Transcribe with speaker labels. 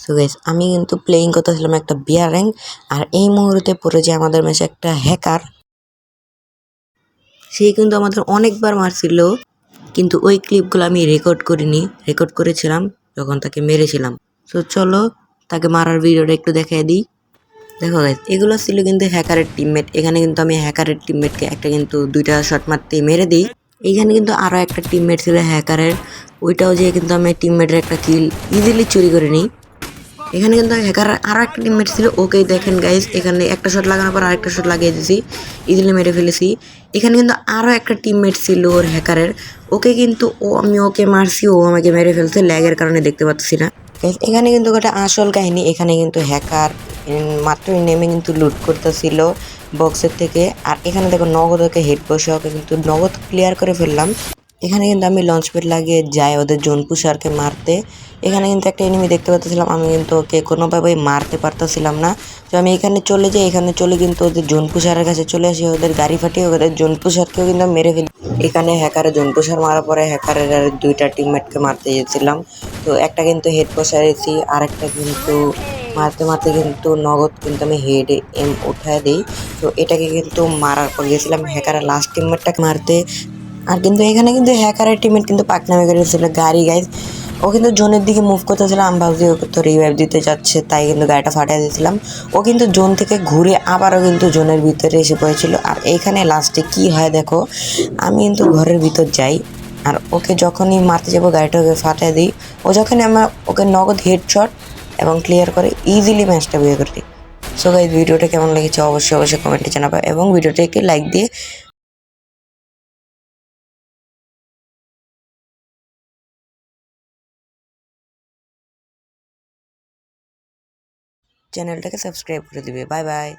Speaker 1: So guys আমি কিন্তু playing করতেছিলাম একটা বিয়ার র্যাঙ্ক, আর এই মুহূর্তে পড়ে যে আমাদের ম্যাচে একটা হ্যাকার, সে কিন্তু আমাদের অনেকবার মারছিল, কিন্তু ওই ক্লিপগুলো আমি রেকর্ড করিনি, রেকর্ড করেছিলাম যখন তাকে মেরেছিলাম। সো চলো তাকে মারার ভিডিওটা একটু দেখাই দিই। দেখো গাইস, এগুলো ছিল কিন্তু হ্যাকারের টিমমেট। এখানে কিন্তু আমি হ্যাকারের টিমমেটকে একটা কিন্তু দুইটা শট মারতে মেরে দিই। এইখানে কিন্তু আরো একটা টিমমেট ছিল হ্যাকারের, ওইটাও যে কিন্তু আমি টিমমেটের একটা কিল ইজিলি চুরি করে নিই। এখানে কিন্তু হ্যাকার আরো একটা টিমমেট ছিল, ওকে দেখেন গাইস, এখানে একটা শট লাগানোর পর আরেকটা শট লাগিয়ে দিয়েছি, ইজিলি মেরে ফেলেছি। এখানে কিন্তু আরো একটা টিমমেট ছিল ওর হ্যাকারের, ওকে কিন্তু আমি ওকে মারছি, ও আমাকে মেরে ফেলছে, ল্যাগের কারণে দেখতে পাচ্ছি না। Guys, এখানে কিন্তু একটা আসল কাহিনী। এখানে কিন্তু হ্যাকার মাত্রই নেমে কিন্তু লুট করতেছিল বক্সের থেকে, আর এখানে দেখো নগদ ওকে হেড বসে ওকে কিন্তু নগদ ক্লিয়ার করে ফেললাম। এখানে কিন্তু আমি লঞ্চ প্যাড লাগিয়ে যাই ওদের জোন পুষারকে মারতে। এখানে কিন্তু একটা এনিমি দেখতে পাচ্ছিলাম, আমি কিন্তু ওকে কোনোভাবেই মারতে পারতেছিলাম না। তো আমি এখানে চলে যাই, এখানে চলে কিন্তু ওদের জোন পুষারের কাছে চলে আসি, ওদের গাড়ি ফাটিয়ে ওদের জোন পুষারকেও কিন্তু মেরে ফেলি। এখানে হ্যাকারের জোন পুষার মারার পরে হ্যাকারের আর দুইটা টিমমেটকে মারতে গেছিলাম, তো একটা কিন্তু হেড বসাইছি, আর একটা কিন্তু মারতে মারতে কিন্তু নগদ কিন্তু আমি হেড এম উঠায় দিই। তো এটাকে কিন্তু মারার পর গেছিলাম হ্যাকারের লাস্ট টিমমেটটাকে মারতে। আর কিন্তু এখানে কিন্তু হ্যাকারের টিমমেট কিন্তু পাকনামি করেছিল গাড়ি গাইজ, ও কিন্তু জোনের দিকে মুভ করতেছিল, আমি ভাবছি ওকে তো রিভাইভ দিতে যাচ্ছে, তাই কিন্তু গাড়িটা ফাটিয়ে দিয়েছিলাম। ও কিন্তু জোন থেকে ঘুরে আবারও কিন্তু জোনের ভিতরে এসে পড়েছিল। আর এইখানে লাস্টে কি হয় দেখো, আমি কিন্তু ঘরের ভিতর যাই, আর ওকে যখনই মারতে যাবো গাড়িটা ওকে ফাটিয়ে দিই। ও যখনই আমার ওকে নগদ হেডশট এবং ক্লিয়ার করে ইজিলি ম্যাচটা বিয়ে করে দিই। সো গাইজ, ভিডিওটা কেমন লেগেছে অবশ্যই অবশ্যই কমেন্টে জানাবে, এবং ভিডিওটা একটি লাইক দিয়ে চ্যানেলটাকে সাবস্ক্রাইব করে দিবে। Bye bye.